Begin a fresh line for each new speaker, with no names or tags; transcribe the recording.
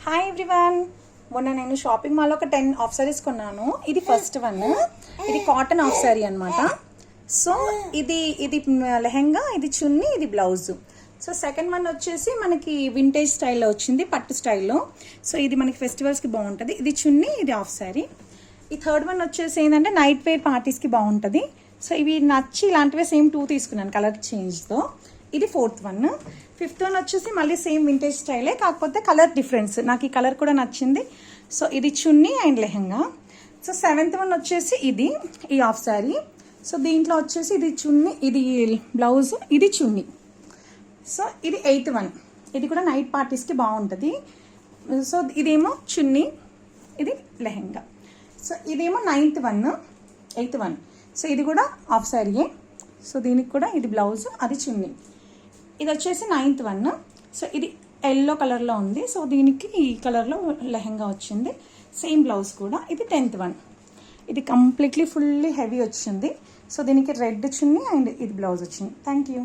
Hi everyone. మొన్న నేను shopping mall ఒక 10 ఆఫ్ సారీస్ కొన్నాను. ఇది ఫస్ట్ వన్. ఇది కాటన్ ఆఫ్ సారీ అనమాట. సో ఇది లెహెంగా, ఇది చున్నీ, ఇది బ్లౌజ్. సో సెకండ్ వన్ వచ్చేసి మనకి వింటేజ్ స్టైల్లో వచ్చింది, పట్టు స్టైల్లో. సో ఇది మనకి ఫెస్టివల్స్కి బాగుంటుంది. ఇది చున్నీ, ఇది ఆఫ్ సారీ. ఈ థర్డ్ వన్ వచ్చేసి ఏంటంటే నైట్ వేర్ పార్టీస్కి బాగుంటుంది. సో ఇవి నచ్చి ఇలాంటివే సేమ్ 2 తీసుకున్నాను కలర్ చేంజ్తో. ఇది ఫోర్త్ వన్. ఫిఫ్త్ వన్ వచ్చేసి మళ్ళీ సేమ్ వింటేజ్ స్టైలే, కాకపోతే కలర్ డిఫరెన్స్. నాకు ఈ కలర్ కూడా నచ్చింది. సో ఇది chunni and lehenga. So seventh one వచ్చేసి ఈ ఆఫ్ శారీ. సో దీంట్లో వచ్చేసి ఇది చున్నీ, ఇది బ్లౌజ్, ఇది చున్నీ. సో ఇది ఎయిత్ వన్. ఇది కూడా నైట్ పార్టీస్కి బాగుంటుంది. సో ఇదేమో చున్నీ, ఇది లెహెంగా. సో ఇదేమో ఎయిత్ వన్. సో ఇది కూడా ఆఫ్ శారీయే. సో దీనికి కూడా ఇది బ్లౌజ్, అది చున్నీ. ఇది వచ్చేసి 9th వన్. సో ఇది ఎల్లో కలర్లో ఉంది. సో దీనికి ఈ కలర్లో లెహెంగా వచ్చింది, సేమ్ బ్లౌజ్ కూడా. ఇది 10th వన్. ఇది కంప్లీట్లీ ఫుల్లీ హెవీ వచ్చింది. సో దీనికి రెడ్ చున్నీ అండ్ ఇది బ్లౌజ్ వచ్చింది. Thank you.